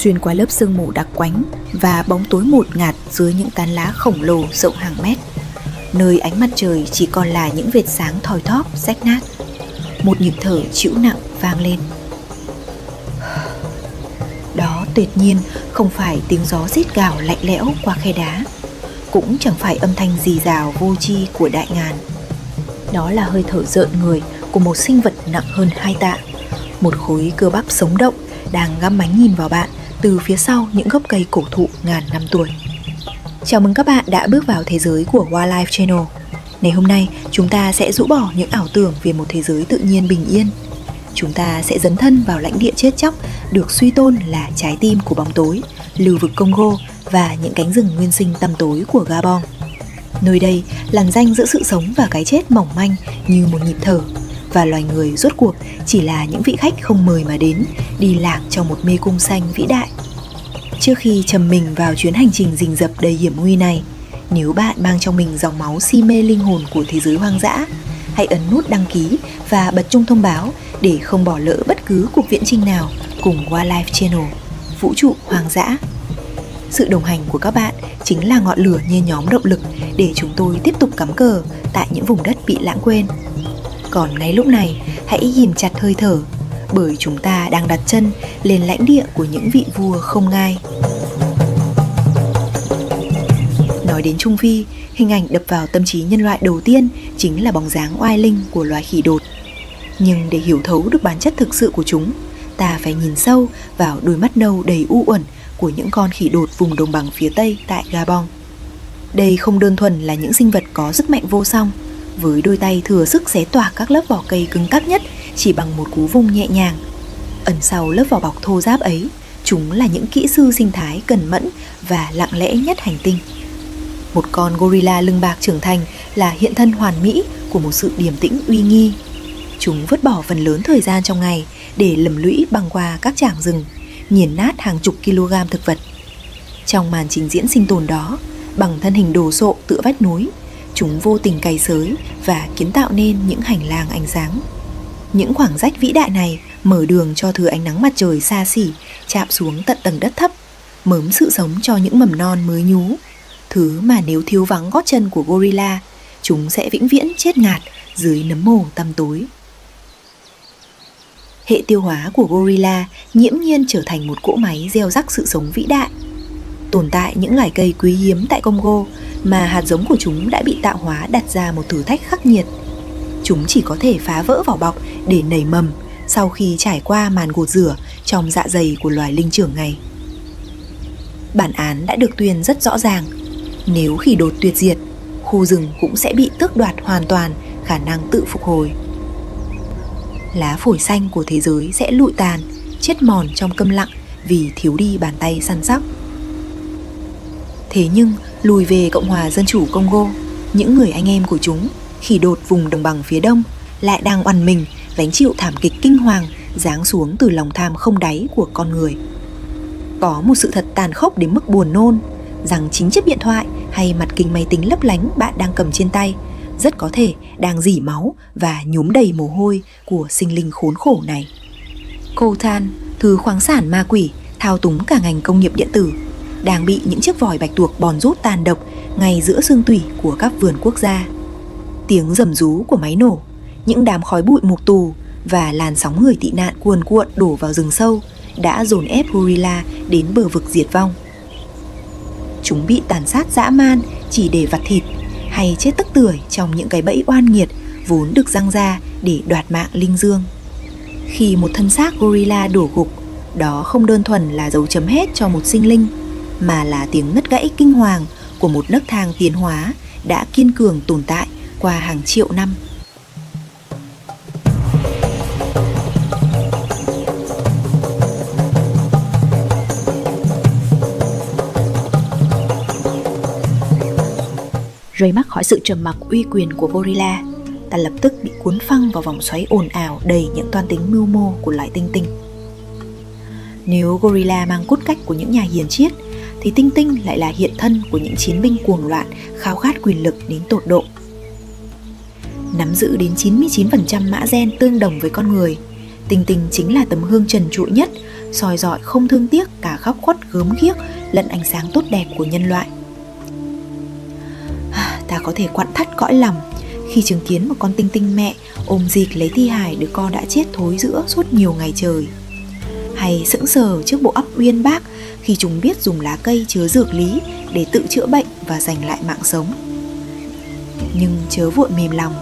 xuyên qua lớp sương mù đặc quánh và bóng tối ngột ngạt dưới những tán lá khổng lồ rộng hàng mét, nơi ánh mặt trời chỉ còn là những vệt sáng thoi thóp rách nát. Một nhịp thở trĩu nặng vang lên. Đó tuyệt nhiên không phải tiếng gió rít gào lạnh lẽo qua khe đá, cũng chẳng phải âm thanh rì rào vô tri của đại ngàn. Đó là hơi thở rợn người của một sinh vật nặng hơn 2 tạ, một khối cơ bắp sống động đang găm mánh nhìn vào bạn từ phía sau những gốc cây cổ thụ ngàn năm tuổi. Chào mừng các bạn đã bước vào thế giới của Wildlife Channel. Ngày hôm nay chúng ta sẽ rũ bỏ những ảo tưởng về một thế giới tự nhiên bình yên. Chúng ta sẽ dấn thân vào lãnh địa chết chóc được suy tôn là trái tim của bóng tối, lưu vực Congo và những cánh rừng nguyên sinh tăm tối của Gabon. Nơi đây lằn ranh giữa sự sống và cái chết mỏng manh như một nhịp thở, và loài người rốt cuộc chỉ là những vị khách không mời mà đến, đi lạc trong một mê cung xanh vĩ đại. Trước khi trầm mình vào chuyến hành trình rình rập đầy hiểm nguy này, nếu bạn mang trong mình dòng máu si mê linh hồn của thế giới hoang dã, hãy ấn nút đăng ký và bật chuông thông báo để không bỏ lỡ bất cứ cuộc viễn chinh nào cùng Wildlife Channel, vũ trụ hoang dã. Sự đồng hành của các bạn chính là ngọn lửa nhen nhóm động lực để chúng tôi tiếp tục cắm cờ tại những vùng đất bị lãng quên. Còn ngay lúc này, hãy ghìm chặt hơi thở, bởi chúng ta đang đặt chân lên lãnh địa của những vị vua không ngai. Nói đến Trung Phi, hình ảnh đập vào tâm trí nhân loại đầu tiên chính là bóng dáng oai linh của loài khỉ đột. Nhưng để hiểu thấu được bản chất thực sự của chúng, ta phải nhìn sâu vào đôi mắt nâu đầy u uẩn của những con khỉ đột vùng đồng bằng phía Tây tại Gabon. Đây không đơn thuần là những sinh vật có sức mạnh vô song, với đôi tay thừa sức xé toạc các lớp vỏ cây cứng cáp nhất chỉ bằng một cú vung nhẹ nhàng. Ẩn sau lớp vỏ bọc thô ráp ấy, chúng là những kỹ sư sinh thái cẩn mẫn và lặng lẽ nhất hành tinh. Một con gorilla lưng bạc trưởng thành là hiện thân hoàn mỹ của một sự điềm tĩnh uy nghi. Chúng vứt bỏ phần lớn thời gian trong ngày để lầm lũy băng qua các trảng rừng, nghiền nát hàng chục kg thực vật. Trong màn trình diễn sinh tồn đó, bằng thân hình đồ sộ tựa vách núi, chúng vô tình cày xới và kiến tạo nên những hành lang ánh sáng. Những khoảng rách vĩ đại này mở đường cho thứ ánh nắng mặt trời xa xỉ chạm xuống tận tầng đất thấp, mớm sự sống cho những mầm non mới nhú, thứ mà nếu thiếu vắng gót chân của gorilla, chúng sẽ vĩnh viễn chết ngạt dưới nấm mồ tăm tối. Hệ tiêu hóa của gorilla nghiễm nhiên trở thành một cỗ máy gieo rắc sự sống vĩ đại. Tồn tại những loài cây quý hiếm tại Congo mà hạt giống của chúng đã bị tạo hóa đặt ra một thử thách khắc nghiệt. Chúng chỉ có thể phá vỡ vỏ bọc để nảy mầm sau khi trải qua màn gột rửa trong dạ dày của loài linh trưởng này. Bản án đã được tuyên rất rõ ràng. Nếu khỉ đột tuyệt diệt, khu rừng cũng sẽ bị tước đoạt hoàn toàn khả năng tự phục hồi. Lá phổi xanh của thế giới sẽ lụi tàn, chết mòn trong câm lặng vì thiếu đi bàn tay săn sóc. Thế nhưng, lùi về Cộng hòa Dân chủ Congo, những người anh em của chúng, khỉ đột vùng đồng bằng phía đông, lại đang oằn mình gánh chịu thảm kịch kinh hoàng giáng xuống từ lòng tham không đáy của con người. Có một sự thật tàn khốc đến mức buồn nôn, rằng chính chiếc điện thoại hay mặt kính máy tính lấp lánh bạn đang cầm trên tay rất có thể đang rỉ máu và nhuốm đầy mồ hôi của sinh linh khốn khổ này. Coltan, thứ khoáng sản ma quỷ thao túng cả ngành công nghiệp điện tử, đang bị những chiếc vòi bạch tuộc bòn rút tàn độc ngay giữa xương tủy của các vườn quốc gia. Tiếng rầm rú của máy nổ, những đám khói bụi mục tù và làn sóng người tị nạn cuồn cuộn đổ vào rừng sâu đã dồn ép gorilla đến bờ vực diệt vong. Chúng bị tàn sát dã man chỉ để vặt thịt, hay chết tức tưởi trong những cái bẫy oan nghiệt vốn được giăng ra để đoạt mạng linh dương. Khi một thân xác gorilla đổ gục, đó không đơn thuần là dấu chấm hết cho một sinh linh, mà là tiếng ngất gãy kinh hoàng của một nấc thang tiến hóa đã kiên cường tồn tại qua hàng triệu năm. Rơi mắc khỏi sự trầm mặc uy quyền của gorilla, ta lập tức bị cuốn phăng vào vòng xoáy ồn ào đầy những toan tính mưu mô của loài tinh tinh. Nếu gorilla mang cốt cách của những nhà hiền triết, thì tinh tinh lại là hiện thân của những chiến binh cuồng loạn khao khát quyền lực đến tột độ. Nắm giữ đến 99% mã gen tương đồng với con người, tinh tinh chính là tấm gương trần trụi nhất soi dọi không thương tiếc cả góc khuất gớm ghiếc lẫn ánh sáng tốt đẹp của nhân loại. Ta có thể quặn thắt cõi lòng khi chứng kiến một con tinh tinh mẹ ôm dịt lấy thi hài đứa con đã chết thối rữa suốt nhiều ngày trời, hay sững sờ trước bộ óc uyên bác khi chúng biết dùng lá cây chứa dược lý để tự chữa bệnh và giành lại mạng sống. Nhưng chớ vội mềm lòng,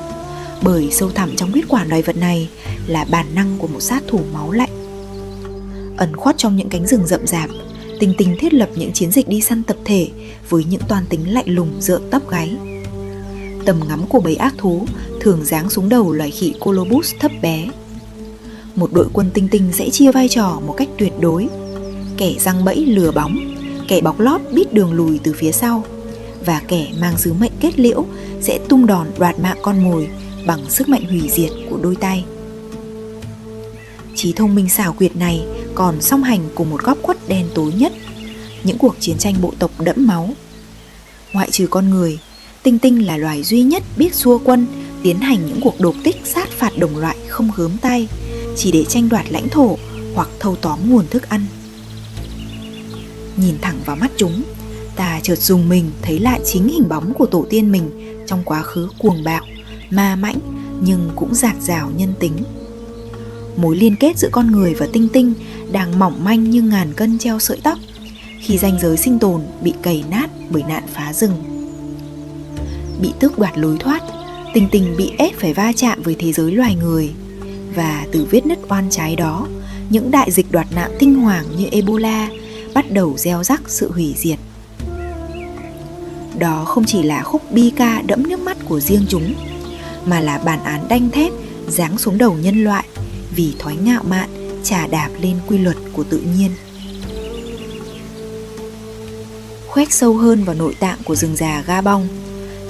bởi sâu thẳm trong huyết quản loài vật này là bản năng của một sát thủ máu lạnh. Ẩn khuất trong những cánh rừng rậm rạp, tinh tinh thiết lập những chiến dịch đi săn tập thể với những toan tính lạnh lùng rợn tóc gáy. Tầm ngắm của bầy ác thú thường giáng xuống đầu loài khỉ Colobus thấp bé. Một đội quân tinh tinh sẽ chia vai trò một cách tuyệt đối: kẻ giăng bẫy lừa bóng, kẻ bọc lót bít đường lùi từ phía sau, và kẻ mang sứ mệnh kết liễu sẽ tung đòn đoạt mạng con mồi bằng sức mạnh hủy diệt của đôi tay. Trí thông minh xảo quyệt này còn song hành cùng một góc khuất đen tối nhất, những cuộc chiến tranh bộ tộc đẫm máu. Ngoại trừ con người, tinh tinh là loài duy nhất biết xua quân, tiến hành những cuộc đột kích sát phạt đồng loại không gớm tay, chỉ để tranh đoạt lãnh thổ hoặc thâu tóm nguồn thức ăn. Nhìn thẳng vào mắt chúng, ta chợt rùng mình thấy lại chính hình bóng của tổ tiên mình trong quá khứ cuồng bạo, ma mãnh nhưng cũng dạt dào nhân tính. Mối liên kết giữa con người và tinh tinh đang mỏng manh như ngàn cân treo sợi tóc khi ranh giới sinh tồn bị cày nát bởi nạn phá rừng. Bị tước đoạt lối thoát, tinh tinh bị ép phải va chạm với thế giới loài người, và từ vết nứt oan trái đó, những đại dịch đoạt nạn kinh hoàng như Ebola bắt đầu gieo rắc sự hủy diệt. Đó không chỉ là khúc bi ca đẫm nước mắt của riêng chúng, mà là bản án đanh thép giáng xuống đầu nhân loại vì thói ngạo mạn chà đạp lên quy luật của tự nhiên. Khoét sâu hơn vào nội tạng của rừng già Gabon,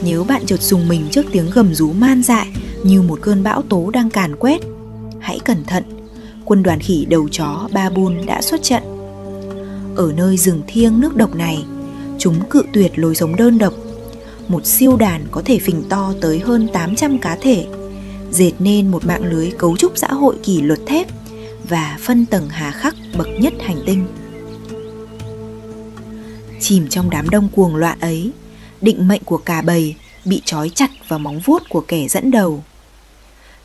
nếu bạn chợt rùng mình trước tiếng gầm rú man dại như một cơn bão tố đang càn quét, hãy cẩn thận, quân đoàn khỉ đầu chó Baboon đã xuất trận. Ở nơi rừng thiêng nước độc này, chúng cự tuyệt lối sống đơn độc. Một siêu đàn có thể phình to tới hơn 800 cá thể, dệt nên một mạng lưới cấu trúc xã hội kỷ luật thép và phân tầng hà khắc bậc nhất hành tinh. Chìm trong đám đông cuồng loạn ấy, định mệnh của cả bầy bị trói chặt vào móng vuốt của kẻ dẫn đầu.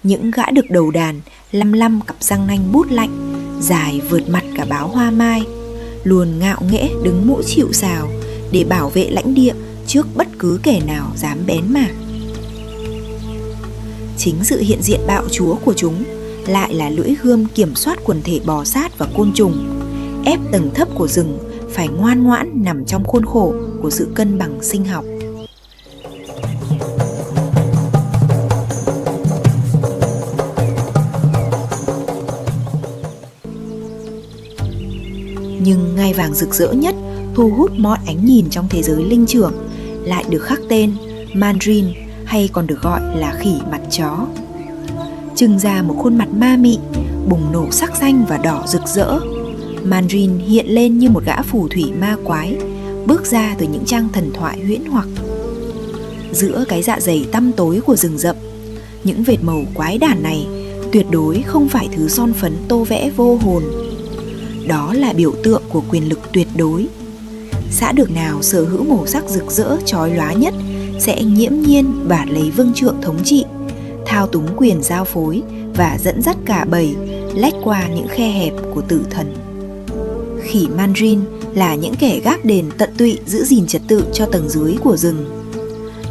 Những gã đực đầu đàn lăm lăm cặp răng nanh bút lạnh, dài vượt mặt cả báo hoa mai, luôn ngạo nghễ đứng mũi chịu sào để bảo vệ lãnh địa trước bất cứ kẻ nào dám bén mảng. Chính sự hiện diện bạo chúa của chúng lại là lưỡi gươm kiểm soát quần thể bò sát và côn trùng, ép tầng thấp của rừng phải ngoan ngoãn nằm trong khuôn khổ của sự cân bằng sinh học. Nhưng ngai vàng rực rỡ nhất thu hút mọi ánh nhìn trong thế giới linh trưởng lại được khắc tên Mandarin, hay còn được gọi là khỉ mặt chó. Trưng ra một khuôn mặt ma mị, bùng nổ sắc xanh và đỏ rực rỡ, Mandarin hiện lên như một gã phù thủy ma quái, bước ra từ những trang thần thoại huyễn hoặc. Giữa cái dạ dày tăm tối của rừng rậm, những vệt màu quái đản này tuyệt đối không phải thứ son phấn tô vẽ vô hồn. Đó là biểu tượng của quyền lực tuyệt đối. Xã được nào sở hữu màu sắc rực rỡ chói lóa nhất sẽ nghiễm nhiên và lấy vương trượng thống trị, thao túng quyền giao phối và dẫn dắt cả bầy lách qua những khe hẹp của tử thần. Khỉ Mandarin là những kẻ gác đền tận tụy giữ gìn trật tự cho tầng dưới của rừng.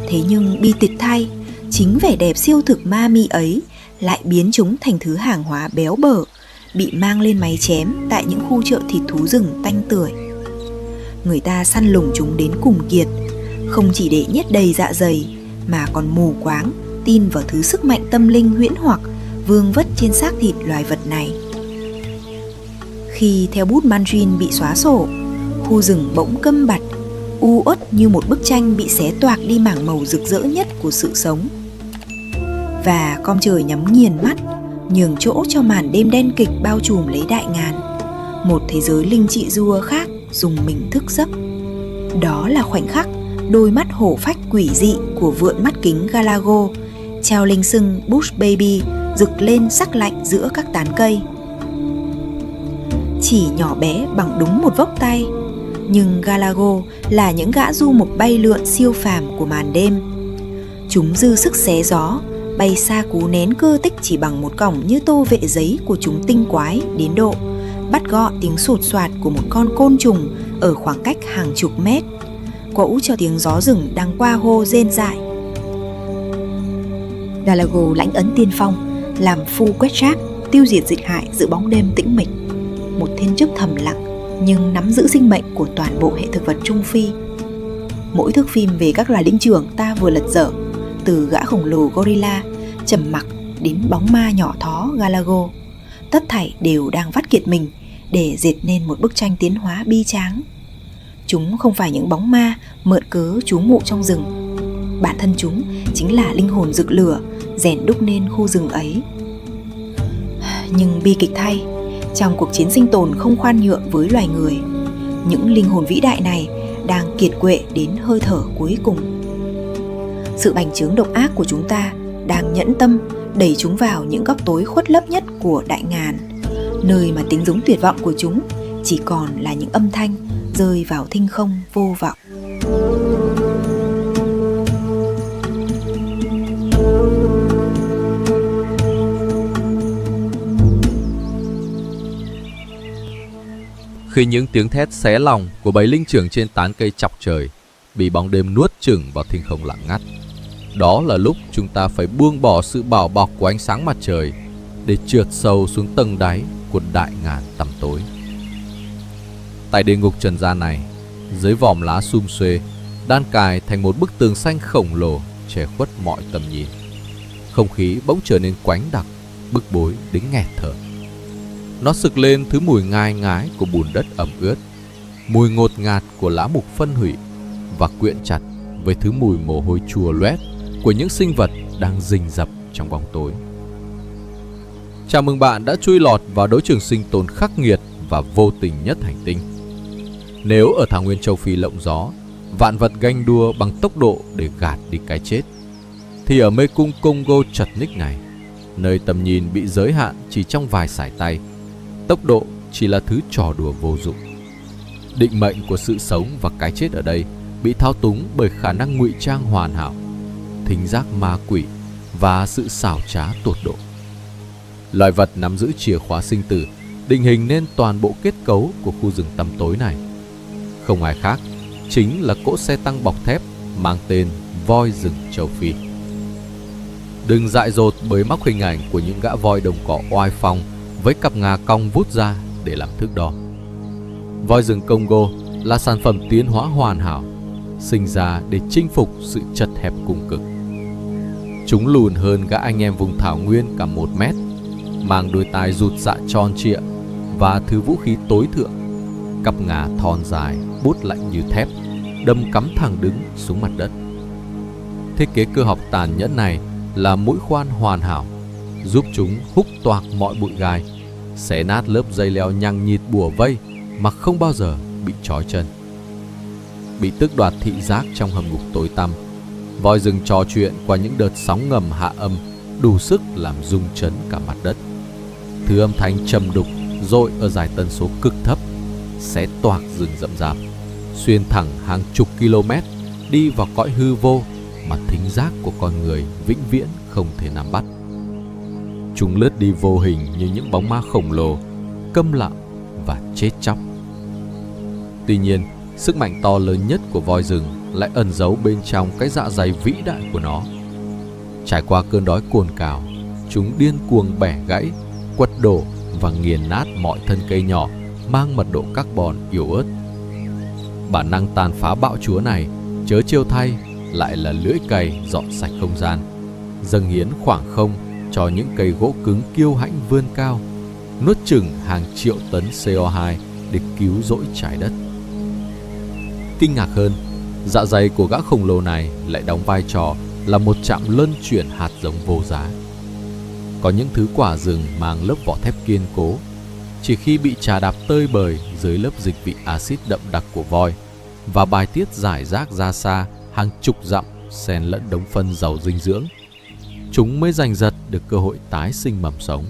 Thế nhưng bi tịch thay, chính vẻ đẹp siêu thực ma mị ấy lại biến chúng thành thứ hàng hóa béo bở, bị mang lên máy chém tại những khu chợ thịt thú rừng tanh tưởi. Người ta săn lùng chúng đến cùng kiệt, không chỉ để nhét đầy dạ dày mà còn mù quáng tin vào thứ sức mạnh tâm linh huyễn hoặc vương vất trên xác thịt loài vật này. Khi theo bút Mandarin bị xóa sổ, khu rừng bỗng câm bặt, u uất như một bức tranh bị xé toạc đi mảng màu rực rỡ nhất của sự sống. Và con trời nhắm nghiền mắt, nhường chỗ cho màn đêm đen kịch bao trùm lấy đại ngàn. Một thế giới linh trị rua khác dùng mình thức giấc. Đó là khoảnh khắc đôi mắt hổ phách quỷ dị của vượn mắt kính Galago, treo lênh sưng Bush Baby rực lên sắc lạnh giữa các tán cây. chỉ nhỏ bé bằng đúng một vốc tay, nhưng Galago là những gã du mục bay lượn siêu phàm của màn đêm. Chúng dư sức xé gió, bay xa cú nén cơ tích chỉ bằng một cổng như tô vệ giấy của chúng tinh quái đến độ bắt gọn tiếng sột soạt của một con côn trùng ở khoảng cách hàng chục mét, quẫu cho tiếng gió rừng đang qua hô rên rại. Galago lãnh ấn tiên phong, làm phu quét rác, tiêu diệt dịch hại giữa bóng đêm tĩnh mịch. Một thiên chức thầm lặng nhưng nắm giữ sinh mệnh của toàn bộ hệ thực vật Trung Phi. Mỗi thước phim về các loài linh trưởng ta vừa lật dở, từ gã khổng lồ gorilla trầm mặc đến bóng ma nhỏ thó Galago, tất thảy đều đang vắt kiệt mình để dệt nên một bức tranh tiến hóa bi tráng. Chúng không phải những bóng ma mượn cớ trú ngụ trong rừng. Bản thân chúng chính là linh hồn rực lửa rèn đúc nên khu rừng ấy. Nhưng bi kịch thay, trong cuộc chiến sinh tồn không khoan nhượng với loài người, những linh hồn vĩ đại này đang kiệt quệ đến hơi thở cuối cùng. Sự bành trướng độc ác của chúng ta đang nhẫn tâm đẩy chúng vào những góc tối khuất lấp nhất của đại ngàn, nơi mà tiếng giống tuyệt vọng của chúng chỉ còn là những âm thanh rơi vào thinh không vô vọng. Khi những tiếng thét xé lòng của bầy linh trưởng trên tán cây chọc trời bị bóng đêm nuốt chửng vào thinh không lặng ngắt, đó là lúc chúng ta phải buông bỏ sự bảo bọc của ánh sáng mặt trời để trượt sâu xuống tầng đáy của đại ngàn tăm tối. Tại địa ngục trần gian này, dưới vòm lá sum xuê đan cài thành một bức tường xanh khổng lồ che khuất mọi tầm nhìn, không khí bỗng trở nên quánh đặc, bức bối đến nghẹt thở. Nó sực lên thứ mùi ngai ngái của bùn đất ẩm ướt, mùi ngột ngạt của lá mục phân hủy, và quyện chặt với thứ mùi mồ hôi chua loét của những sinh vật đang rình rập trong bóng tối. Chào mừng bạn đã chui lọt vào đấu trường sinh tồn khắc nghiệt và vô tình nhất hành tinh. Nếu ở thảo nguyên châu Phi lộng gió, vạn vật ganh đua bằng tốc độ để gạt đi cái chết, thì ở mê cung Congo chật ních này, nơi tầm nhìn bị giới hạn chỉ trong vài sải tay, tốc độ chỉ là thứ trò đùa vô dụng. Định mệnh của sự sống và cái chết ở đây bị thao túng bởi khả năng ngụy trang hoàn hảo, thính giác ma quỷ và sự xảo trá tột độ. Loài vật nắm giữ chìa khóa sinh tử định hình nên toàn bộ kết cấu của khu rừng tăm tối này. Không ai khác, chính là cỗ xe tăng bọc thép mang tên voi rừng châu Phi. Đừng dại dột bởi móc hình ảnh của những gã voi đồng cỏ oai phong với cặp ngà cong vút ra để làm thước đo. Voi rừng Congo là sản phẩm tiến hóa hoàn hảo, sinh ra để chinh phục sự chật hẹp cùng cực. Chúng lùn hơn gã anh em vùng thảo nguyên cả 1 mét, mang đôi tai rụt dạ tròn trịa và thứ vũ khí tối thượng, cặp ngà thon dài, bút lạnh như thép, đâm cắm thẳng đứng xuống mặt đất. Thiết kế cơ học tàn nhẫn này là mũi khoan hoàn hảo, giúp chúng húc toạc mọi bụi gai, xé nát lớp dây leo nhằng nhịt bủa vây mà không bao giờ bị trói chân. Bị tước đoạt thị giác trong hầm ngục tối tăm, voi rừng trò chuyện qua những đợt sóng ngầm hạ âm đủ sức làm rung chấn cả mặt đất. Thứ âm thanh trầm đục dội ở dải tần số cực thấp, xé toạc rừng rậm rạp, xuyên thẳng hàng chục km đi vào cõi hư vô mà thính giác của con người vĩnh viễn không thể nắm bắt. Chúng lướt đi vô hình như những bóng ma khổng lồ, câm lặng và chết chóc. Tuy nhiên, sức mạnh to lớn nhất của voi rừng lại ẩn giấu bên trong cái dạ dày vĩ đại của nó. Trải qua cơn đói cồn cào, chúng điên cuồng bẻ gãy, quật đổ và nghiền nát mọi thân cây nhỏ mang mật độ carbon yếu ớt. Bản năng tàn phá bạo chúa này chớ trêu thay lại là lưỡi cày dọn sạch không gian, dâng hiến khoảng không cho những cây gỗ cứng kiêu hãnh vươn cao, nuốt chửng hàng triệu tấn CO2 để cứu rỗi trái đất. Kinh ngạc hơn, dạ dày của gã khổng lồ này lại đóng vai trò là một trạm luân chuyển hạt giống vô giá. Có những thứ quả rừng mang lớp vỏ thép kiên cố, chỉ khi bị chà đạp tơi bời dưới lớp dịch vị axit đậm đặc của voi và bài tiết rải rác ra xa hàng chục dặm xen lẫn đống phân giàu dinh dưỡng, chúng mới giành giật được cơ hội tái sinh mầm sống.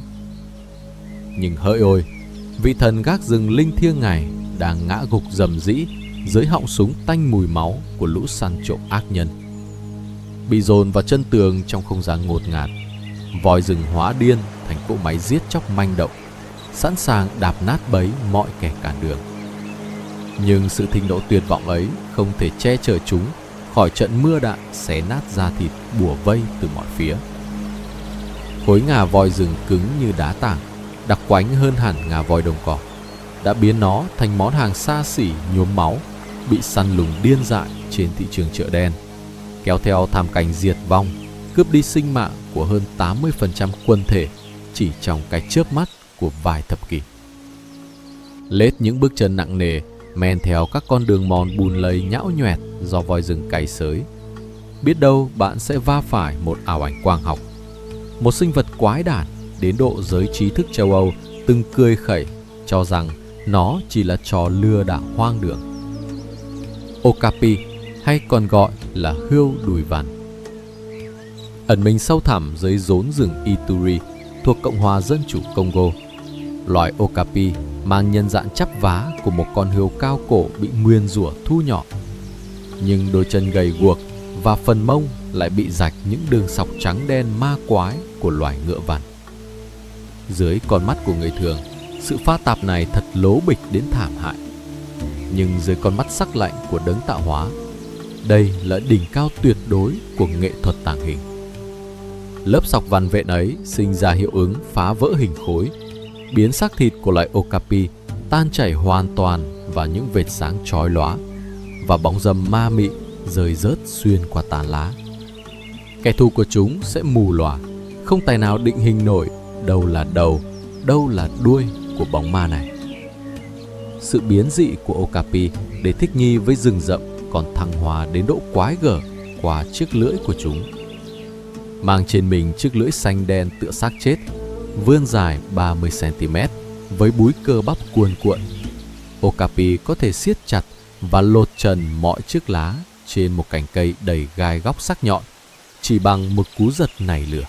Nhưng hỡi ôi, vị thần gác rừng linh thiêng này đang ngã gục rầm rĩ dưới họng súng tanh mùi máu của lũ săn trộm ác nhân. Bị dồn vào chân tường trong không gian ngột ngạt, voi rừng hóa điên thành cỗ máy giết chóc manh động, sẵn sàng đạp nát bấy mọi kẻ cản đường. Nhưng sự thịnh nộ tuyệt vọng ấy không thể che chở chúng khỏi trận mưa đạn xé nát da thịt bủa vây từ mọi phía. Khối ngà voi rừng cứng như đá tảng, đặc quánh hơn hẳn ngà voi đồng cỏ, đã biến nó thành món hàng xa xỉ nhuốm máu, bị săn lùng điên dại trên thị trường chợ đen, kéo theo thảm cảnh diệt vong, cướp đi sinh mạng của hơn 80% quân thể chỉ trong cái chớp mắt của vài thập kỷ. Lết những bước chân nặng nề men theo các con đường mòn bùn lầy nhão nhoẹt do voi rừng cày xới, biết đâu bạn sẽ va phải một ảo ảnh quang học, một sinh vật quái đản đến độ giới trí thức châu Âu từng cười khẩy cho rằng nó chỉ là trò lừa đảo hoang đường. Okapi, hay còn gọi là hươu đùi vằn, ẩn mình sâu thẳm dưới rốn rừng Ituri thuộc Cộng hòa Dân chủ Congo. Loài Okapi mang nhân dạng chắp vá của một con hươu cao cổ bị nguyền rủa thu nhỏ, nhưng đôi chân gầy guộc và phần mông lại bị rạch những đường sọc trắng đen ma quái của loài ngựa vằn. Dưới con mắt của người thường, sự pha tạp này thật lố bịch đến thảm hại. Nhưng dưới con mắt sắc lạnh của đấng tạo hóa, đây là đỉnh cao tuyệt đối của nghệ thuật tàng hình. Lớp sọc vằn vện ấy sinh ra hiệu ứng phá vỡ hình khối, biến xác thịt của loài Okapi tan chảy hoàn toàn vào những vệt sáng chói lóa và bóng râm ma mị rơi rớt xuyên qua tán lá. Kẻ thù của chúng sẽ mù lòa, không tài nào định hình nổi đâu là đầu, đâu là đuôi của bóng ma này. Sự biến dị của Okapi để thích nghi với rừng rậm còn thăng hoa đến độ quái gở qua chiếc lưỡi của chúng. Mang trên mình chiếc lưỡi xanh đen tựa xác chết, vươn dài 30 cm với búi cơ bắp cuồn cuộn, Okapi có thể siết chặt và lột trần mọi chiếc lá trên một cành cây đầy gai góc sắc nhọn chỉ bằng một cú giật nảy lửa.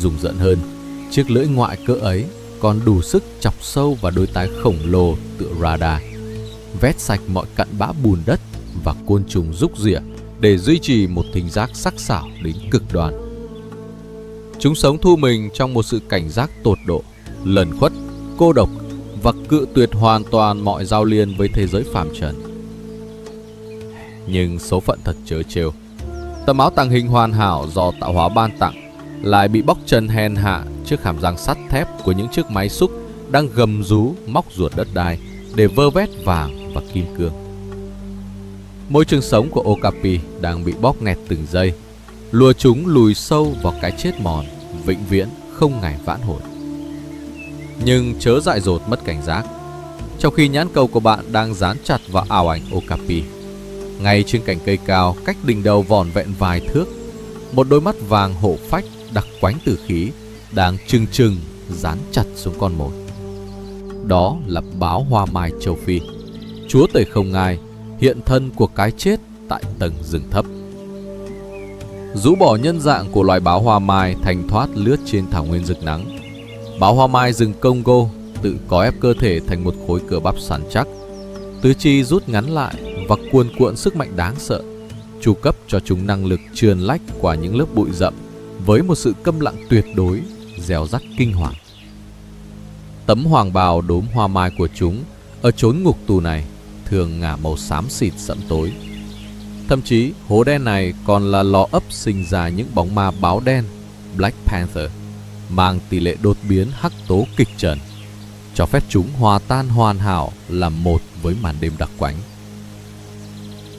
Rùng rợn hơn, chiếc lưỡi ngoại cỡ ấy còn đủ sức chọc sâu vào đôi tai khổng lồ tựa radar, vét sạch mọi cặn bã bùn đất và côn trùng rúc rỉa để duy trì một thính giác sắc sảo đến cực đoan. Chúng sống thu mình trong một sự cảnh giác tột độ, lẩn khuất, cô độc và cự tuyệt hoàn toàn mọi giao liên với thế giới phàm trần. Nhưng số phận thật trớ trêu, tấm áo tàng hình hoàn hảo do tạo hóa ban tặng lại bị bóc trần hèn hạ trước hàm răng sắt thép của những chiếc máy xúc đang gầm rú móc ruột đất đai để vơ vét vàng và kim cương. Môi trường sống của Okapi đang bị bóp nghẹt từng giây, lùa chúng lùi sâu vào cái chết mòn, vĩnh viễn không ngày vãn hồi. Nhưng chớ dại dột mất cảnh giác. Trong khi nhãn cầu của bạn đang dán chặt vào ảo ảnh Okapi, ngay trên cành cây cao cách đỉnh đầu vỏn vẹn vài thước, một đôi mắt vàng hổ phách đặc quánh tử khí đang trừng trừng dán chặt xuống con mồi. Đó là báo hoa mai châu Phi, chúa tể không ngai, hiện thân của cái chết tại tầng rừng thấp. Rũ bỏ nhân dạng của loài báo hoa mai thanh thoát lướt trên thảo nguyên rực nắng, báo hoa mai rừng Congo tự có ép cơ thể thành một khối cơ bắp săn chắc, tứ chi rút ngắn lại và cuồn cuộn sức mạnh đáng sợ, chu cấp cho chúng năng lực trườn lách qua những lớp bụi rậm với một sự câm lặng tuyệt đối, dẻo dắt kinh hoàng. Tấm hoàng bào đốm hoa mai của chúng ở chốn ngục tù này thường ngả màu xám xịt sẫm tối. Thậm chí hố đen này còn là lò ấp sinh ra những bóng ma báo đen, Black Panther, mang tỷ lệ đột biến hắc tố kịch trần, cho phép chúng hòa tan hoàn hảo làm một với màn đêm đặc quánh.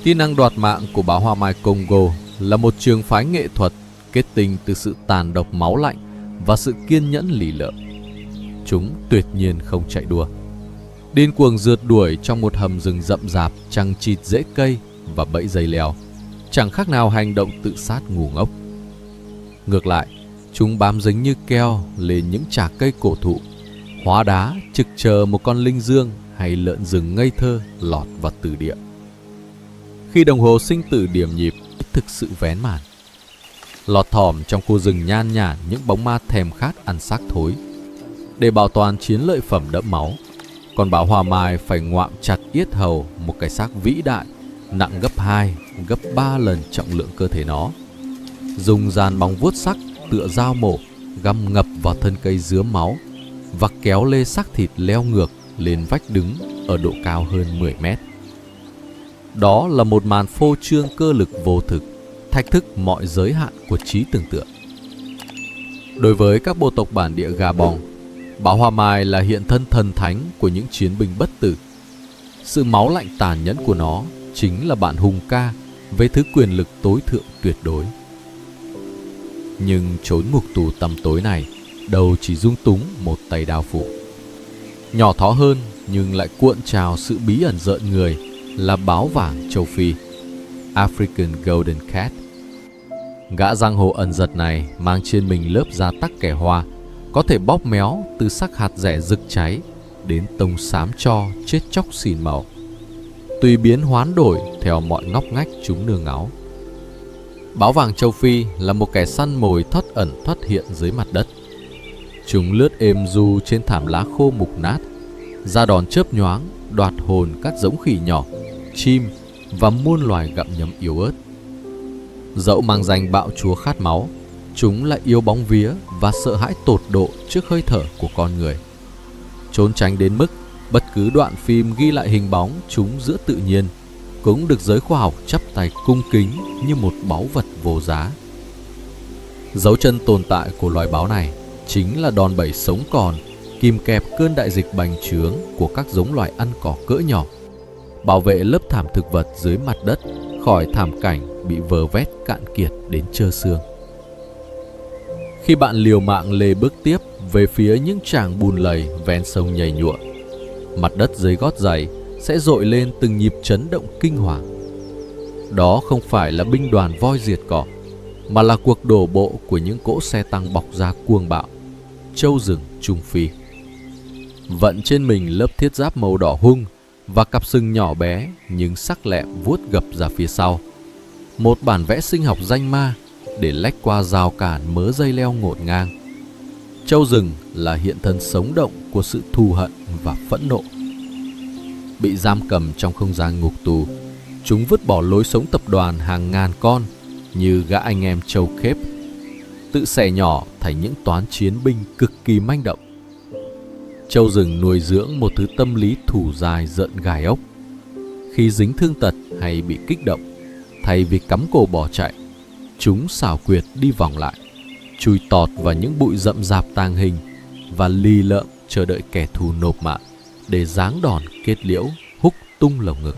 Kỹ năng đoạt mạng của báo hoa mai Congo là một trường phái nghệ thuật kết tinh từ sự tàn độc máu lạnh và sự kiên nhẫn lì lợm. Chúng tuyệt nhiên không chạy đua, điên cuồng rượt đuổi trong một hầm rừng rậm rạp chằng chịt rễ cây và bẫy dây leo, chẳng khác nào hành động tự sát ngu ngốc. Ngược lại, chúng bám dính như keo lên những chạc cây cổ thụ, hóa đá trực chờ một con linh dương hay lợn rừng ngây thơ lọt vào tử địa. Khi đồng hồ sinh tử điểm nhịp thực sự vén màn, lọt thỏm trong khu rừng nhan nhản những bóng ma thèm khát ăn xác thối, Để bảo toàn chiến lợi phẩm đẫm máu, con báo hoa mai phải ngoạm chặt yết hầu một cái xác vĩ đại nặng gấp 2, gấp 3 lần trọng lượng cơ thể nó. Dùng dàn bóng vuốt sắc tựa dao mổ găm ngập vào thân cây dướm máu và kéo lê xác thịt leo ngược lên vách đứng ở độ cao hơn 10 mét. Đó là một màn phô trương cơ lực vô thực, thách thức mọi giới hạn của trí tưởng tượng. Đối với các bộ tộc bản địa Gabon, báo hoa mai là hiện thân thần thánh của những chiến binh bất tử. Sự máu lạnh tàn nhẫn của nó chính là bản hùng ca về thứ quyền lực tối thượng tuyệt đối. Nhưng chốn ngục tù tăm tối này đâu chỉ dung túng một tay đao phủ. Nhỏ thó hơn nhưng lại cuộn trào sự bí ẩn rợn người là báo vàng châu Phi, African Golden Cat. Gã giang hồ ẩn giật này mang trên mình lớp da tắc kẻ hoa, có thể bóp méo từ sắc hạt rẻ rực cháy đến tông xám cho chết chóc xìn màu, tùy biến hoán đổi theo mọi ngóc ngách chúng nương náu. Báo vàng châu Phi là một kẻ săn mồi thoắt ẩn thoắt hiện dưới mặt đất. Chúng lướt êm du trên thảm lá khô mục nát, ra đòn chớp nhoáng đoạt hồn các giống khỉ nhỏ, chim và muôn loài gặm nhấm yếu ớt. Dẫu mang danh bạo chúa khát máu, chúng lại yêu bóng vía và sợ hãi tột độ trước hơi thở của con người. Trốn tránh đến mức bất cứ đoạn phim ghi lại hình bóng chúng giữa tự nhiên cũng được giới khoa học chắp tay cung kính như một báu vật vô giá. Dấu chân tồn tại của loài báo này chính là đòn bẩy sống còn kìm kẹp cơn đại dịch bành trướng của các giống loài ăn cỏ cỡ nhỏ, bảo vệ lớp thảm thực vật dưới mặt đất khỏi thảm cảnh bị vờ vét cạn kiệt đến trơ xương. Khi bạn liều mạng lê bước tiếp về phía những tràng bùn lầy ven sông nhầy nhụa, mặt đất dưới gót giày sẽ dội lên từng nhịp chấn động kinh hoàng. Đó không phải là binh đoàn voi diệt cỏ, mà là cuộc đổ bộ của những cỗ xe tăng bọc da cuồng bạo, trâu rừng Trung Phi. Vận trên mình lớp thiết giáp màu đỏ hung và cặp sừng nhỏ bé nhưng sắc lẹm vuốt gập ra phía sau. Một bản vẽ sinh học danh ma để lách qua rào cản mớ dây leo ngổn ngang. Trâu rừng là hiện thân sống động của sự thù hận và phẫn nộ. Bị giam cầm trong không gian ngục tù, chúng vứt bỏ lối sống tập đoàn hàng ngàn con như gã anh em Châu Khép, tự xẻ nhỏ thành những toán chiến binh cực kỳ manh động. Trâu rừng nuôi dưỡng một thứ tâm lý thủ dài rợn gai ốc. Khi dính thương tật hay bị kích động, thay vì cắm cổ bỏ chạy, chúng xảo quyệt đi vòng lại, chui tọt vào những bụi rậm rạp tàng hình và lì lợm chờ đợi kẻ thù nộp mạng để giáng đòn kết liễu húc tung lồng ngực.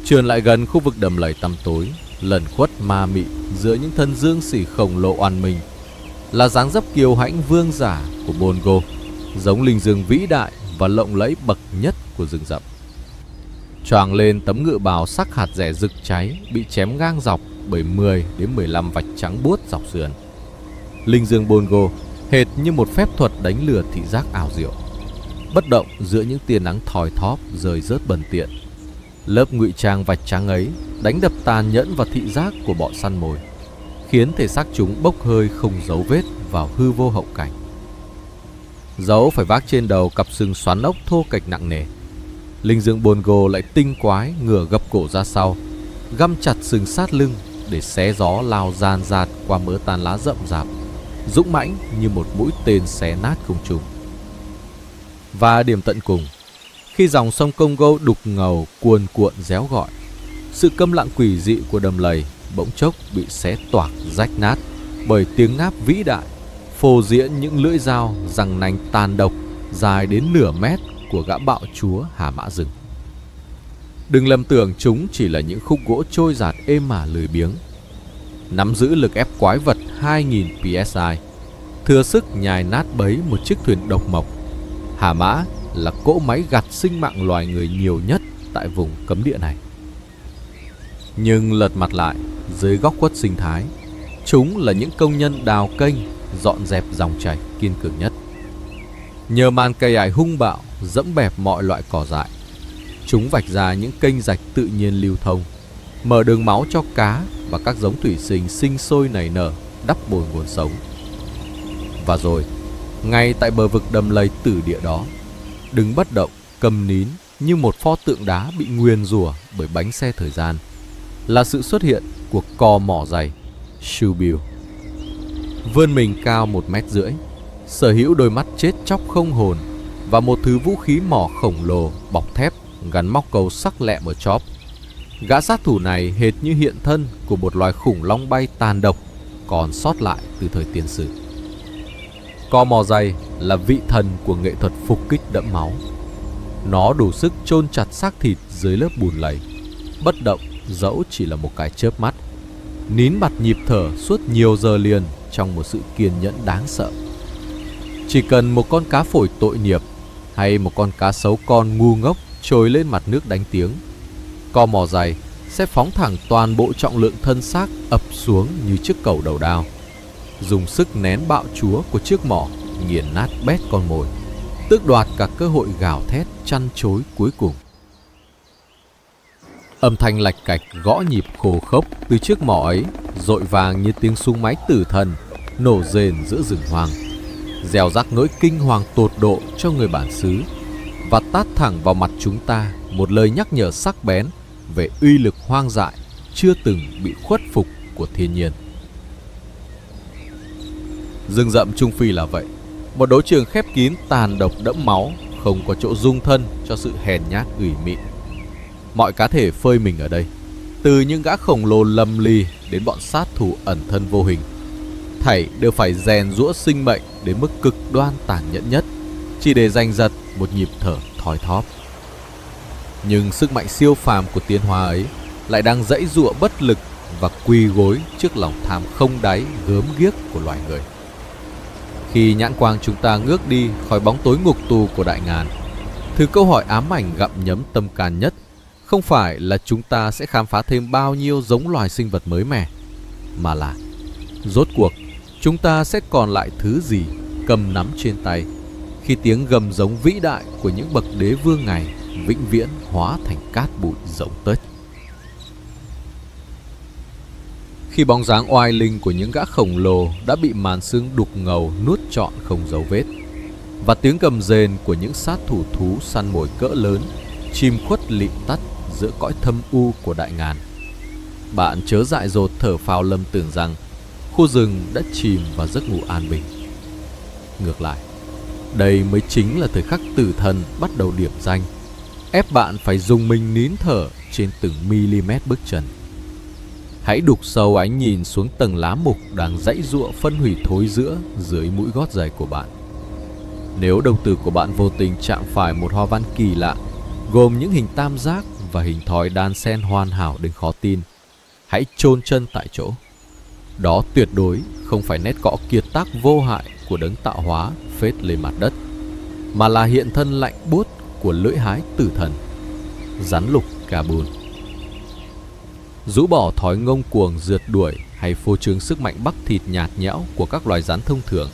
Trườn lại gần khu vực đầm lầy tăm tối, lẩn khuất ma mị giữa những thân dương xỉ khổng lồ oằn mình, là dáng dấp kiêu hãnh vương giả của Bongo, giống linh dương vĩ đại và lộng lẫy bậc nhất của rừng rậm. Choàng lên tấm ngựa bào sắc hạt rẻ rực cháy bị chém ngang dọc bởi 10 đến 15 vạch trắng buốt dọc sườn. Linh dương Bongo hệt như một phép thuật đánh lừa thị giác ảo diệu, bất động giữa những tia nắng thoi thóp rơi rớt bần tiện. Lớp ngụy trang vạch trắng ấy đánh đập tàn nhẫn vào thị giác của bọn săn mồi, khiến thể xác chúng bốc hơi không dấu vết vào hư vô hậu cảnh. Dẫu phải vác trên đầu cặp sừng xoắn ốc thô kệch nặng nề, linh dương Bongo lại tinh quái ngửa gập cổ ra sau, găm chặt sừng sát lưng để xé gió lao dàn dạt qua mớ tàn lá rậm rạp, dũng mãnh như một mũi tên xé nát không trung. Và điểm tận cùng, khi dòng sông Congo đục ngầu cuồn cuộn réo gọi, sự câm lặng quỷ dị của đầm lầy bỗng chốc bị xé toạc rách nát bởi tiếng ngáp vĩ đại, phô diễn những lưỡi dao răng nanh tàn độc dài đến nửa mét của gã bạo chúa Hà Mã Rừng. Đừng lầm tưởng chúng chỉ là những khúc gỗ trôi dạt êm ả lười biếng. Nắm giữ lực ép quái vật 2000 psi, thừa sức nhai nát bấy một chiếc thuyền độc mộc, Hà Mã là cỗ máy gặt sinh mạng loài người nhiều nhất tại vùng cấm địa này. Nhưng lật mặt lại, dưới góc khuất sinh thái, Chúng là những công nhân đào kênh, dọn dẹp dòng chảy kiên cường nhất. Nhờ màn cây ải hung bạo dẫm bẹp mọi loại cỏ dại, chúng vạch ra những kênh rạch tự nhiên lưu thông, mở đường máu cho cá và các giống thủy sinh sinh sôi nảy nở, đắp bồi nguồn sống. Và rồi, ngay tại bờ vực đầm lầy tử địa đó, đứng bất động, cầm nín như một pho tượng đá bị nguyền rủa bởi bánh xe thời gian, là sự xuất hiện của cò mỏ dày Shoebill. Vươn mình cao 1,5 mét, sở hữu đôi mắt chết chóc không hồn và một thứ vũ khí mỏ khổng lồ bọc thép gắn móc câu sắc lẹm ở chóp. Gã sát thủ này hệt như hiện thân của một loài khủng long bay tàn độc còn sót lại từ thời tiền sử. Cò mỏ dày là vị thần của nghệ thuật phục kích đẫm máu. Nó đủ sức chôn chặt xác thịt dưới lớp bùn lầy, bất động dẫu chỉ là một cái chớp mắt, nín bặt nhịp thở suốt nhiều giờ liền trong một sự kiên nhẫn đáng sợ. Chỉ cần một con cá phổi tội nghiệp hay một con cá sấu con ngu ngốc trồi lên mặt nước đánh tiếng, cò mỏ dày sẽ phóng thẳng toàn bộ trọng lượng thân xác ập xuống như chiếc cầu đầu đao, dùng sức nén bạo chúa của chiếc mỏ nghiền nát bét con mồi, tước đoạt cả cơ hội gào thét chăn chối cuối cùng. Âm thanh lạch cạch gõ nhịp khô khốc từ chiếc mỏ ấy dội vàng như tiếng súng máy tử thần nổ rền giữa rừng hoang, gieo rắc nỗi kinh hoàng tột độ cho người bản xứ và tát thẳng vào mặt chúng ta một lời nhắc nhở sắc bén về uy lực hoang dại chưa từng bị khuất phục của thiên nhiên. Rừng rậm Trung Phi là vậy, một đấu trường khép kín tàn độc đẫm máu, không có chỗ dung thân cho sự hèn nhát ủy mị. Mọi cá thể phơi mình ở đây, từ những gã khổng lồ lầm lì đến bọn sát thủ ẩn thân vô hình, thảy đều phải rèn giũa sinh mệnh đến mức cực đoan tàn nhẫn nhất, chỉ để giành giật một nhịp thở thoi thóp. Nhưng sức mạnh siêu phàm của tiến hóa ấy lại đang giãy giụa bất lực và quỳ gối trước lòng tham không đáy gớm ghiếc của loài người. Khi nhãn quang chúng ta ngước đi khỏi bóng tối ngục tù của đại ngàn, thứ câu hỏi ám ảnh gặm nhấm tâm can nhất không phải là chúng ta sẽ khám phá thêm bao nhiêu giống loài sinh vật mới mẻ, mà là rốt cuộc chúng ta sẽ còn lại thứ gì cầm nắm trên tay khi tiếng gầm giống vĩ đại của những bậc đế vương ngày vĩnh viễn hóa thành cát bụi rỗng tếch. Khi bóng dáng oai linh của những gã khổng lồ đã bị màn sương đục ngầu nuốt trọn không dấu vết, và tiếng gầm rền của những sát thủ thú săn mồi cỡ lớn chìm khuất lịm tắt giữa cõi thâm u của đại ngàn, bạn chớ dại dột thở phào lầm tưởng rằng khu rừng đã chìm vào giấc ngủ an bình. Ngược lại, đây mới chính là thời khắc tử thần bắt đầu điểm danh, ép bạn phải dùng mình nín thở trên từng mm bước chân. Hãy đục sâu ánh nhìn xuống tầng lá mục đang giãy giụa phân hủy thối rữa dưới mũi gót giày của bạn. Nếu đầu tử của bạn vô tình chạm phải một hoa văn kỳ lạ, gồm những hình tam giác và hình thoi đan xen hoàn hảo đến khó tin, hãy chôn chân tại chỗ. Đó tuyệt đối không phải nét cọ kiệt tác vô hại của đấng tạo hóa phết lên mặt đất, mà là hiện thân lạnh buốt của lưỡi hái tử thần, rắn lục Gabun. Rũ bỏ thói ngông cuồng rượt đuổi hay phô trương sức mạnh bắp thịt nhạt nhẽo của các loài rắn thông thường,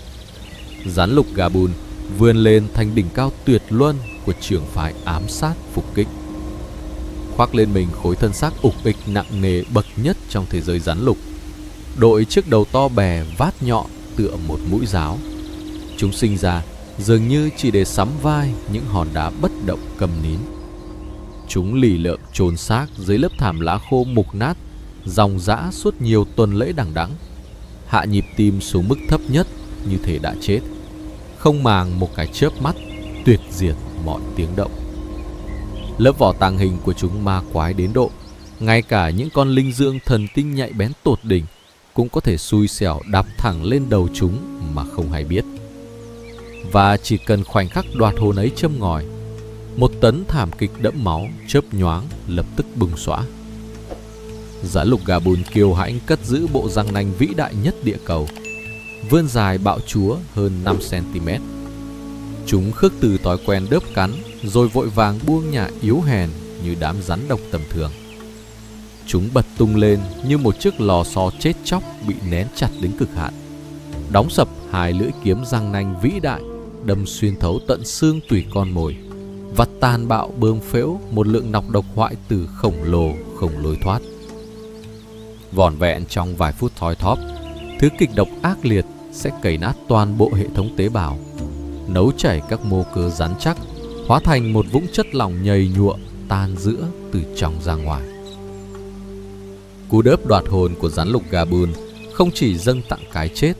rắn lục Gabun vươn lên thành đỉnh cao tuyệt luân của trường phái ám sát phục kích. Khoác lên mình khối thân xác ục ịch nặng nề bậc nhất trong thế giới rắn lục, đội chiếc đầu to bè vát nhọn tựa một mũi giáo. Chúng sinh ra dường như chỉ để sắm vai những hòn đá bất động cầm nín. Chúng lì lợm chôn xác dưới lớp thảm lá khô mục nát, ròng rã suốt nhiều tuần lễ đằng đẵng, hạ nhịp tim xuống mức thấp nhất như thể đã chết, không màng một cái chớp mắt tuyệt diệt mọi tiếng động. Lớp vỏ tàng hình của chúng ma quái đến độ ngay cả những con linh dương thần tinh nhạy bén tột đỉnh cũng có thể xui xẻo đạp thẳng lên đầu chúng mà không hay biết. Và chỉ cần khoảnh khắc đoạt hồn ấy châm ngòi, một tấn thảm kịch đẫm máu chớp nhoáng lập tức bùng xõa. Rắn lục Gabun kiêu hãnh cất giữ bộ răng nanh vĩ đại nhất địa cầu, vươn dài bạo chúa hơn 5 cm. Chúng khước từ thói quen đớp cắn rồi vội vàng buông nhả yếu hèn như đám rắn độc tầm thường. Chúng bật tung lên như một chiếc lò xo chết chóc bị nén chặt đến cực hạn, đóng sập hai lưỡi kiếm răng nanh vĩ đại, đâm xuyên thấu tận xương tủy con mồi, và tàn bạo bơm phễu một lượng nọc độc hoại tử khổng lồ không lối thoát. Vỏn vẹn trong vài phút thoi thóp, thứ kịch độc ác liệt sẽ cày nát toàn bộ hệ thống tế bào, nấu chảy các mô cơ rắn chắc, hóa thành một vũng chất lỏng nhầy nhụa tan giữa từ trong ra ngoài. Cú đớp đoạt hồn của rắn lục Gabun không chỉ dâng tặng cái chết,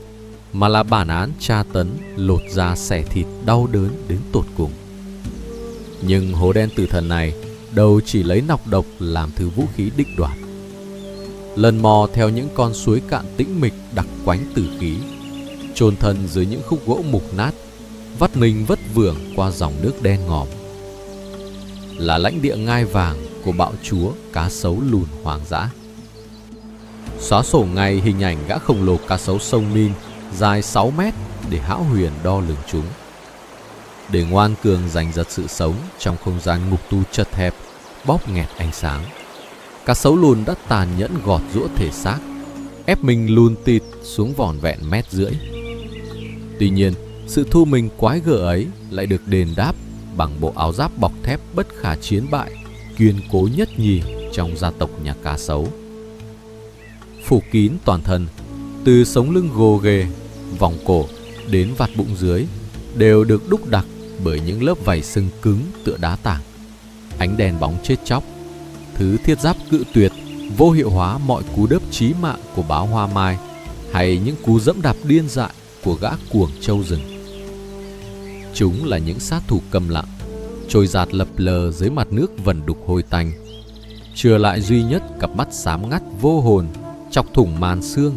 mà là bản án tra tấn lột da xẻ thịt đau đớn đến tột cùng. Nhưng hố đen tử thần này đâu chỉ lấy nọc độc làm thứ vũ khí đích đoạt. Lần mò theo những con suối cạn tĩnh mịch đặc quánh tử khí, chôn thân dưới những khúc gỗ mục nát, vắt mình vất vưởng qua dòng nước đen ngòm, là lãnh địa ngai vàng của bạo chúa cá sấu lùn hoang dã. Xóa sổ ngay hình ảnh gã khổng lồ cá sấu sông Nin dài 6 mét để hão huyền đo lường chúng. Để ngoan cường giành giật sự sống trong không gian ngục tù chật hẹp, bóp nghẹt ánh sáng, cá sấu lùn đã tàn nhẫn gọt giũa thể xác, ép mình lùn tịt xuống vỏn vẹn mét rưỡi. Tuy nhiên, sự thu mình quái gở ấy lại được đền đáp bằng bộ áo giáp bọc thép bất khả chiến bại, kiên cố nhất nhì trong gia tộc nhà cá sấu. Phủ kín toàn thân, từ sống lưng gồ ghề, vòng cổ đến vạt bụng dưới, đều được đúc đặc bởi những lớp vảy sừng cứng tựa đá tảng. Ánh đèn bóng chết chóc, thứ thiết giáp cự tuyệt vô hiệu hóa mọi cú đớp chí mạng của báo hoa mai, hay những cú dẫm đạp điên dại của gã cuồng trâu rừng. Chúng là những sát thủ câm lặng, trôi dạt lập lờ dưới mặt nước vẩn đục hôi tanh, chừa lại duy nhất cặp mắt xám ngắt vô hồn, chọc thủng màn xương,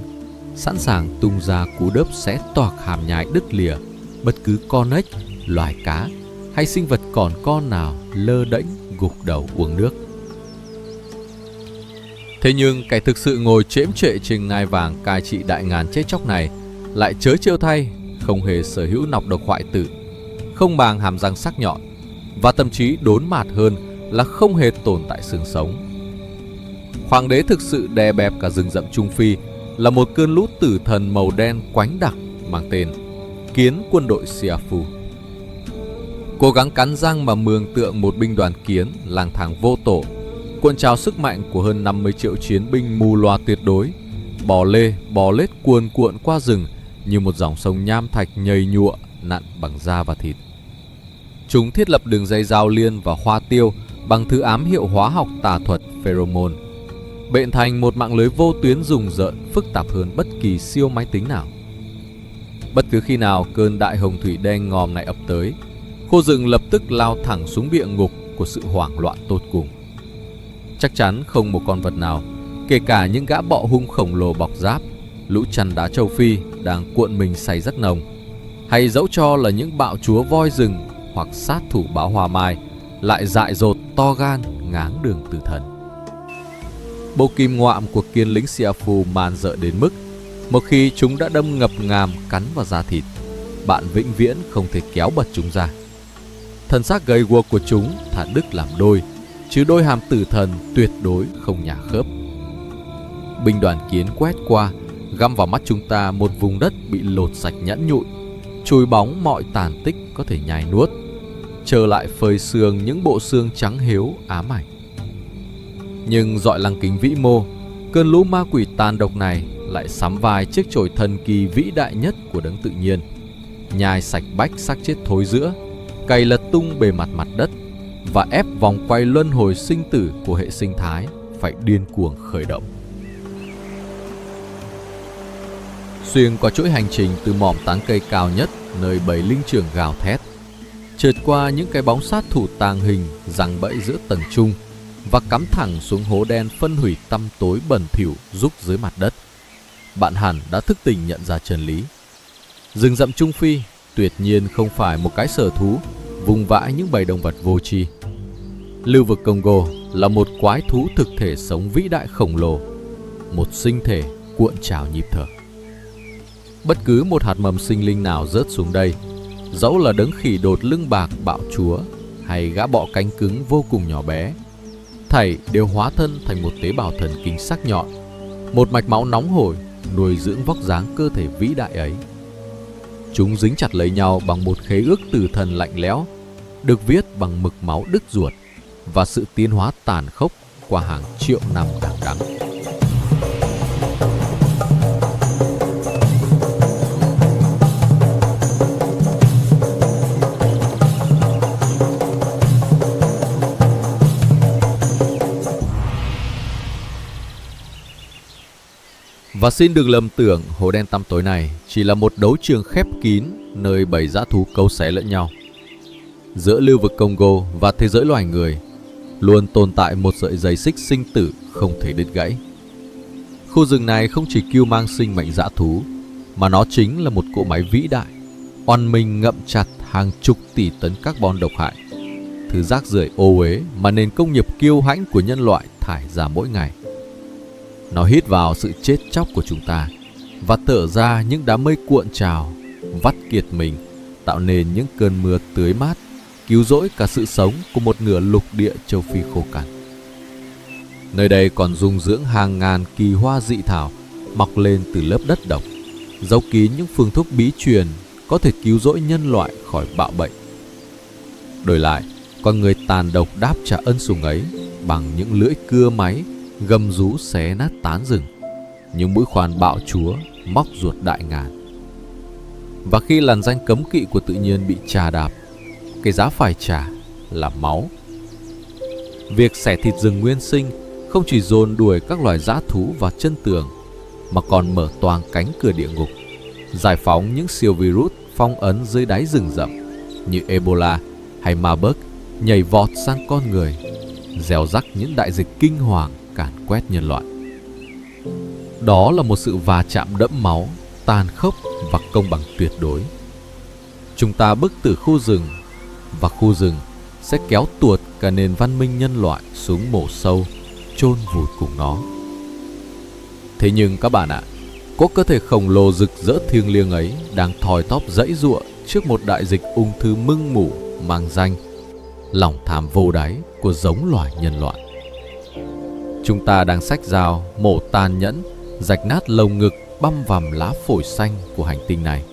sẵn sàng tung ra cú đớp xé toạc hàm nhai đứt lìa bất cứ con ếch, loài cá hay sinh vật còn con nào lơ đễnh gục đầu uống nước. Thế nhưng kẻ thực sự ngồi chễm trệ trên ngai vàng cai trị đại ngàn chết chóc này lại trớ trêu thay, không hề sở hữu nọc độc hoại tử, không màng hàm răng sắc nhọn, và thậm chí đốn mạt hơn là không hề tồn tại xương sống. Hoàng đế thực sự đè bẹp cả rừng rậm Trung Phi là một cơn lũ tử thần màu đen quánh đặc mang tên Kiến quân đội Siafu. Cố gắng cắn răng mà mường tượng một binh đoàn kiến lang thang vô tổ, cuộn trào sức mạnh của hơn 50 triệu chiến binh mù loà tuyệt đối, bò lê bò lết cuồn cuộn qua rừng như một dòng sông nham thạch nhầy nhụa nặn bằng da và thịt. Chúng thiết lập đường dây giao liên và hoa tiêu bằng thứ ám hiệu hóa học tà thuật pheromone, bện thành một mạng lưới vô tuyến rùng rợn phức tạp hơn bất kỳ siêu máy tính nào. Bất cứ khi nào cơn đại hồng thủy đen ngòm này ập tới, khu rừng lập tức lao thẳng xuống địa ngục của sự hoảng loạn tột cùng. Chắc chắn không một con vật nào, kể cả những gã bọ hung khổng lồ bọc giáp, lũ chăn đá châu Phi đang cuộn mình say rất nồng, hay dẫu cho là những bạo chúa voi rừng hoặc sát thủ báo hoa mai, lại dại dột to gan ngáng đường tử thần. Bộ kim ngoạm của kiên lính Siafu man dợ đến mức một khi chúng đã đâm ngập ngàm cắn vào da thịt, bạn vĩnh viễn không thể kéo bật chúng ra. Thân xác gầy guộc của chúng thà đứt làm đôi, chứ đôi hàm tử thần tuyệt đối không nhả khớp. Binh đoàn kiến quét qua, găm vào mắt chúng ta một vùng đất bị lột sạch nhẵn nhụi, chùi bóng mọi tàn tích có thể nhai nuốt, trở lại phơi sương những bộ xương trắng hiếu ám ảnh. Nhưng dọi lăng kính vĩ mô, cơn lũ ma quỷ tàn độc này lại sắm vai chiếc chổi thần kỳ vĩ đại nhất của đấng tự nhiên, nhai sạch bách xác chết thối rữa, cày lật tung bề mặt mặt đất và ép vòng quay luân hồi sinh tử của hệ sinh thái phải điên cuồng khởi động. Xuyên qua chuỗi hành trình từ mỏm tán cây cao nhất nơi bầy linh trưởng gào thét, trượt qua những cái bóng sát thủ tàng hình giằng bẫy giữa tầng trung và cắm thẳng xuống hố đen phân hủy tăm tối bẩn thỉu rúc dưới mặt đất, bạn hẳn đã thức tỉnh nhận ra chân lý. Rừng rậm Trung Phi tuyệt nhiên không phải một cái sở thú vùng vãi những bầy động vật vô tri. Lưu vực Congo là một quái thú thực thể sống vĩ đại khổng lồ, một sinh thể cuộn trào nhịp thở. Bất cứ một hạt mầm sinh linh nào rớt xuống đây, dẫu là đấng khỉ đột lưng bạc bạo chúa hay gã bọ cánh cứng vô cùng nhỏ bé, thảy đều hóa thân thành một tế bào thần kinh sắc nhọn, một mạch máu nóng hổi nuôi dưỡng vóc dáng cơ thể vĩ đại ấy. Chúng dính chặt lấy nhau bằng một khế ước tử thần lạnh lẽo, được viết bằng mực máu đứt ruột và sự tiến hóa tàn khốc qua hàng triệu năm đằng đẵng. Và xin đừng lầm tưởng hố đen tăm tối này chỉ là một đấu trường khép kín nơi bầy dã thú cấu xé lẫn nhau. Giữa lưu vực Congo và thế giới loài người luôn tồn tại một sợi dây xích sinh tử không thể đứt gãy. Khu rừng này không chỉ cưu mang sinh mệnh dã thú, mà nó chính là một cỗ máy vĩ đại, oằn mình ngậm chặt hàng chục tỷ tấn carbon độc hại, thứ rác rưởi ô uế mà nền công nghiệp kiêu hãnh của nhân loại thải ra mỗi ngày. Nó hít vào sự chết chóc của chúng ta và thở ra những đám mây cuộn trào, vắt kiệt mình, tạo nên những cơn mưa tưới mát, cứu rỗi cả sự sống của một nửa lục địa châu Phi khô cằn. Nơi đây còn dung dưỡng hàng ngàn kỳ hoa dị thảo mọc lên từ lớp đất độc, giấu kín những phương thuốc bí truyền có thể cứu rỗi nhân loại khỏi bạo bệnh. Đổi lại, con người tàn độc đáp trả ân sủng ấy bằng những lưỡi cưa máy gầm rú xé nát tán rừng, những mũi khoan bạo chúa móc ruột đại ngàn. Và khi làn ranh cấm kỵ của tự nhiên bị chà đạp, cái giá phải trả là máu. Việc xẻ thịt rừng nguyên sinh không chỉ dồn đuổi các loài dã thú vào chân tường, mà còn mở toang cánh cửa địa ngục, giải phóng những siêu virus phong ấn dưới đáy rừng rậm như Ebola hay Marburg nhảy vọt sang con người, gieo rắc những đại dịch kinh hoàng càn quét nhân loại. Đó là một sự va chạm đẫm máu, tàn khốc và công bằng tuyệt đối. Chúng ta bức tử khu rừng, và khu rừng sẽ kéo tuột cả nền văn minh nhân loại xuống mổ sâu, chôn vùi cùng nó. Thế nhưng các bạn ạ, có cơ thể khổng lồ rực rỡ thiêng liêng ấy đang thoi thóp giãy giụa trước một đại dịch ung thư mưng mủ mang danh lòng tham vô đáy của giống loài nhân loại. Chúng ta đang xách dao mổ tàn nhẫn, rạch nát lồng ngực băm vằm lá phổi xanh của hành tinh này,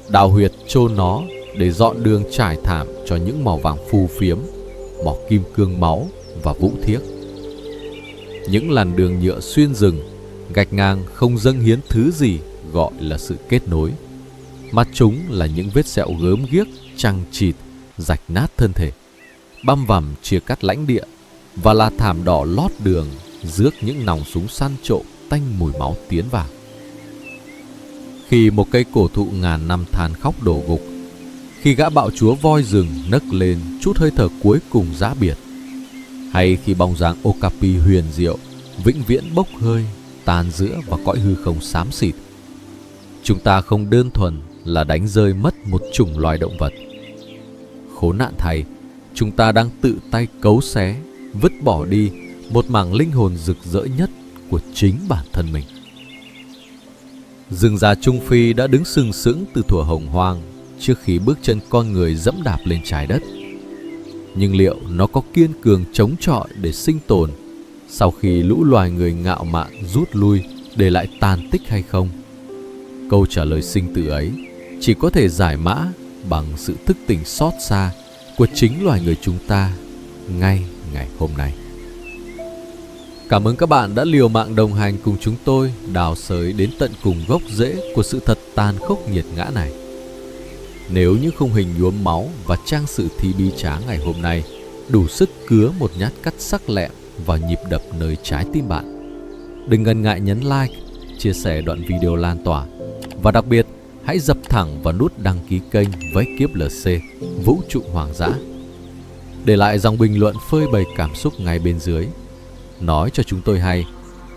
đào huyệt chôn nó để dọn đường trải thảm cho những mỏ vàng phù phiếm, mỏ kim cương máu và vũ thiếc. Những làn đường nhựa xuyên rừng gạch ngang không dâng hiến thứ gì gọi là sự kết nối, mà chúng là những vết sẹo gớm ghiếc chằng chịt rạch nát thân thể, băm vằm chia cắt lãnh địa, và là thảm đỏ lót đường rước những nòng súng săn trộm tanh mùi máu tiến vào. Khi một cây cổ thụ ngàn năm than khóc đổ gục, khi gã bạo chúa voi rừng nấc lên chút hơi thở cuối cùng giã biệt, hay khi bóng dáng Okapi huyền diệu vĩnh viễn bốc hơi tan giữa vào cõi hư không xám xịt, chúng ta không đơn thuần là đánh rơi mất một chủng loài động vật. Khốn nạn thay, chúng ta đang tự tay cấu xé, vứt bỏ đi một mảng linh hồn rực rỡ nhất của chính bản thân mình. Rừng già Trung Phi đã đứng sừng sững từ thuở hồng hoang trước khi bước chân con người dẫm đạp lên trái đất. Nhưng liệu nó có kiên cường chống chọi để sinh tồn sau khi lũ loài người ngạo mạn rút lui để lại tàn tích hay không? Câu trả lời sinh tử ấy chỉ có thể giải mã bằng sự thức tỉnh xót xa của chính loài người chúng ta ngay ngày hôm nay. Cảm ơn các bạn đã liều mạng đồng hành cùng chúng tôi đào xới đến tận cùng gốc rễ của sự thật tàn khốc nghiệt ngã này. Nếu những khung hình nhuốm máu và trang sử thi bi tráng ngày hôm nay đủ sức cứa một nhát cắt sắc lẹm vào nhịp đập nơi trái tim bạn, đừng ngần ngại nhấn like, chia sẻ đoạn video lan tỏa, và đặc biệt hãy dập thẳng vào nút đăng ký kênh với Kiếp LC Vũ trụ Hoang dã. Để lại dòng bình luận phơi bày cảm xúc ngay bên dưới, nói cho chúng tôi hay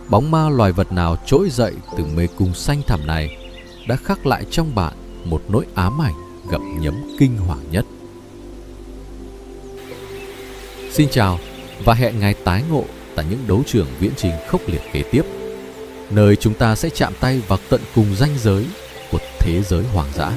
bóng ma loài vật nào trỗi dậy từ mê cung xanh thẳm này đã khắc lại trong bạn một nỗi ám ảnh gặm nhấm kinh hoàng nhất. Xin chào và hẹn ngày tái ngộ tại những đấu trường viễn trình khốc liệt kế tiếp, nơi chúng ta sẽ chạm tay vào tận cùng ranh giới của thế giới hoang dã.